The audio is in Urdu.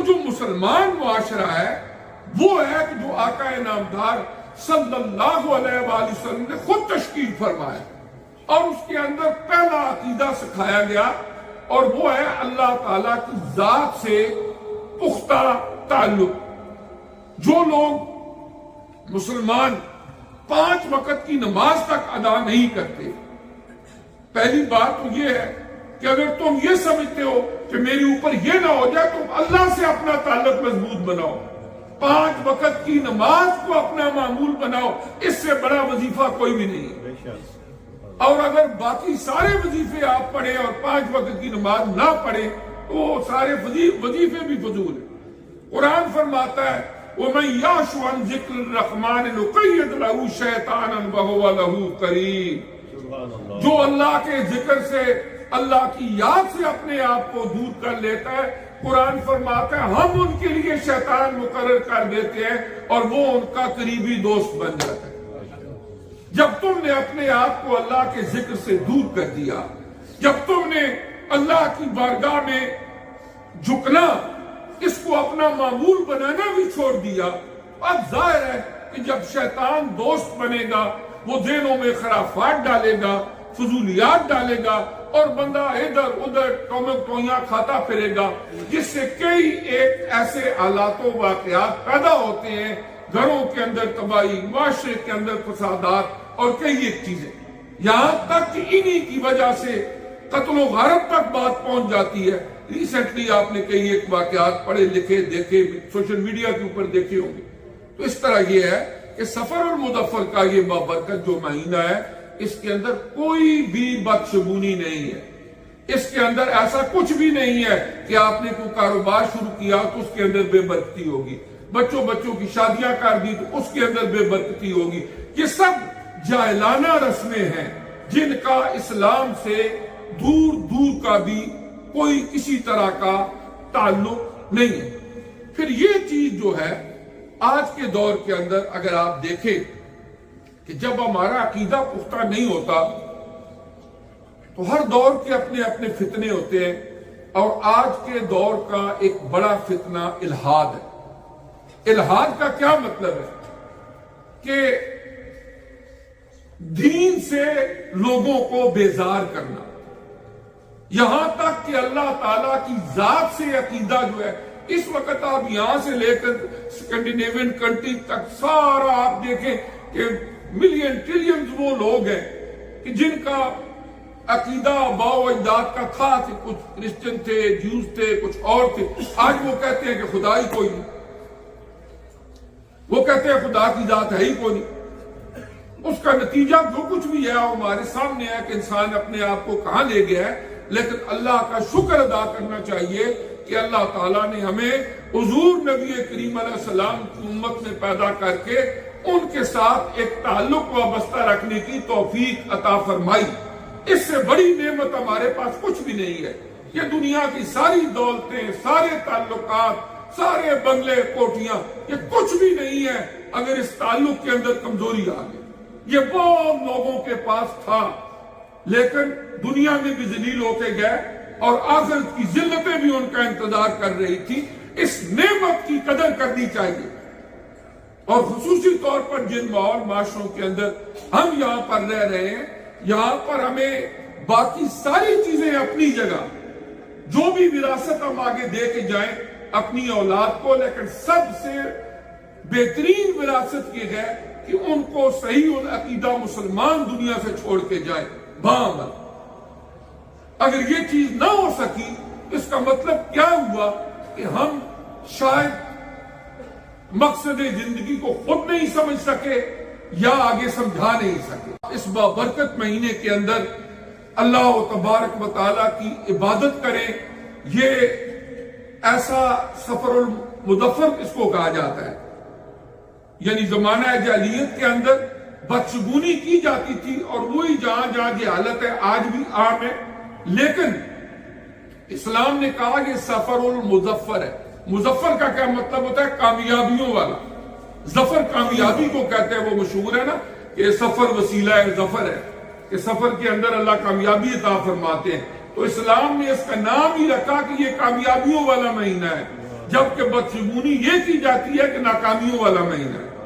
جو مسلمان معاشرہ ہے وہ ہے کہ جو آقا نامدار صلی اللہ علیہ وآلہ وسلم نے خود تشکیل فرمایا اور اس کے اندر پہلا عقیدہ سکھایا گیا اور وہ ہے اللہ تعالیٰ کی ذات سے پختہ تعلق. جو لوگ مسلمان 5 وقت کی نماز تک ادا نہیں کرتے، پہلی بات تو یہ ہے کہ اگر تم یہ سمجھتے ہو کہ میرے اوپر یہ نہ ہو جائے، تم اللہ سے اپنا تعلق مضبوط بناؤ، 5 وقت کی نماز کو اپنا معمول بناؤ. اس سے بڑا وظیفہ کوئی بھی نہیں ہے. اور اگر باقی سارے وظیفے آپ پڑھیں اور 5 وقت کی نماز نہ پڑھیں تو وہ سارے وظیفے بھی فضول ہیں. قرآن فرماتا ہے وَمَنْ يَعْشُ عَنْ ذِكْرِ الرَّحْمَنِ نُقَيِّضْ لَهُ شَيْطَانًا وَهُوَ لَهُ قَرِينٌ. جو اللہ کے ذکر سے، اللہ کی یاد سے اپنے آپ کو دور کر لیتا ہے، قرآن فرماتا ہے ہم ان کے لیے شیطان مقرر کر دیتے ہیں اور وہ ان کا قریبی دوست بن جاتا ہے. جب تم نے اپنے آپ کو اللہ کے ذکر سے دور کر دیا، جب تم نے اللہ کی بارگاہ میں جھکنا، اس کو اپنا معمول بنانا بھی چھوڑ دیا، اب ظاہر ہے کہ جب شیطان دوست بنے گا وہ ذہنوں میں خرافات ڈالے گا، فضولیات ڈالے گا اور بندہ ادھر ادھر ٹویاں کھاتا پھرے گا، جس سے کئی ایک ایسے حالات و واقعات پیدا ہوتے ہیں، گھروں کے اندر تباہی، معاشرے کے اندر فسادات اور کئی ایک چیزیں، یہاں تک کہ انہی کی وجہ سے قتل و غارت تک بات پہنچ جاتی ہے. ریسنٹلی آپ نے کئی ایک واقعات پڑھے لکھے دیکھے، سوشل میڈیا کے اوپر دیکھے ہوں گے. تو اس طرح یہ ہے کہ سفر المظفر کا یہ بابرکت جو مہینہ ہے، اس کے اندر کوئی بھی بدشگونی نہیں ہے. اس کے اندر ایسا کچھ بھی نہیں ہے کہ آپ نے کوئی کاروبار شروع کیا تو اس کے اندر بے برکتی ہوگی، بچوں کی شادیاں کر دی تو اس کے اندر بے برکتی ہوگی. یہ سب جاہلانہ رسمیں ہیں جن کا اسلام سے دور دور کا بھی کوئی کسی طرح کا تعلق نہیں ہے. پھر یہ چیز جو ہے آج کے دور کے اندر اگر آپ دیکھیں کہ جب ہمارا عقیدہ پختہ نہیں ہوتا تو ہر دور کے اپنے اپنے فتنے ہوتے ہیں، اور آج کے دور کا ایک بڑا فتنہ الحاد ہے. الحاد کا کیا مطلب ہے کہ دین سے لوگوں کو بیزار کرنا، یہاں تک کہ اللہ تعالیٰ کی ذات سے عقیدہ جو ہے، اس وقت آپ یہاں سے لے کر اسکینڈینیوین کنٹری تک سارا آپ دیکھیں کہ ملین ٹریلینز وہ لوگ ہیں کہ جن کا عقیدہ باو اجداد کا تھا کہ کچھ کرسچن تھے، جیوز تھے، کچھ اور تھے. آج وہ کہتے ہیں کہ خدا ہی کوئی نہیں، وہ کہتے ہیں خدا کی ذات ہے ہی کوئی نہیں. اس کا نتیجہ جو کچھ بھی ہے ہمارے سامنے ہے کہ انسان اپنے آپ کو کہاں لے گیا ہے. لیکن اللہ کا شکر ادا کرنا چاہیے کہ اللہ تعالیٰ نے ہمیں حضور نبی کریم علیہ السلام کی امت میں پیدا کر کے ان کے ساتھ ایک تعلق وابستہ رکھنے کی توفیق عطا فرمائی. اس سے بڑی نعمت ہمارے پاس کچھ بھی نہیں ہے. یہ دنیا کی ساری دولتیں، سارے تعلقات، سارے بنگلے کوٹیاں، یہ کچھ بھی نہیں ہے اگر اس تعلق کے اندر کمزوری آ گئی. یہ بہت لوگوں کے پاس تھا لیکن دنیا میں بھی ذلیل ہوتے گئے اور آخرت کی ذلتیں بھی ان کا انتظار کر رہی تھی. اس نعمت کی قدر کرنی چاہیے. اور خصوصی طور پر جن ماحول معاشروں کے اندر ہم یہاں پر رہ رہے ہیں، یہاں پر ہمیں باقی ساری چیزیں اپنی جگہ، جو بھی وراثت ہم آگے دے کے جائیں اپنی اولاد کو، لیکن سب سے بہترین وراثت یہ ہے کہ ان کو صحیح العقیدہ مسلمان دنیا سے چھوڑ کے جائیں بعمل. اگر یہ چیز نہ ہو سکی اس کا مطلب کیا ہوا کہ ہم شاید مقصد زندگی کو خود نہیں سمجھ سکے یا آگے سمجھا نہیں سکے. اس بابرکت مہینے کے اندر اللہ تبارک و تعالیٰ کی عبادت کریں. یہ ایسا سفر المظفر اس کو کہا جاتا ہے. یعنی زمانہ جاہلیت کے اندر بدشگونی کی جاتی تھی اور وہی جہاں جہاں یہ حالت ہے آج بھی عام ہے، لیکن اسلام نے کہا یہ سفر المظفر ہے. مظفر کا کیا مطلب ہوتا ہے؟ کامیابیوں والا. ظفر کامیابی کو کہتے ہیں، وہ مشہور ہے نا کہ سفر وسیلہ ہے، ظفر ہے کہ سفر کے اندر اللہ کامیابی عطا فرماتے ہیں. تو اسلام نے اس کا نام ہی رکھا کہ یہ کامیابیوں والا مہینہ ہے. جبکہ بدشگونی یہ کی جاتی ہے کہ ناکامیوں والا مہینہ ہے۔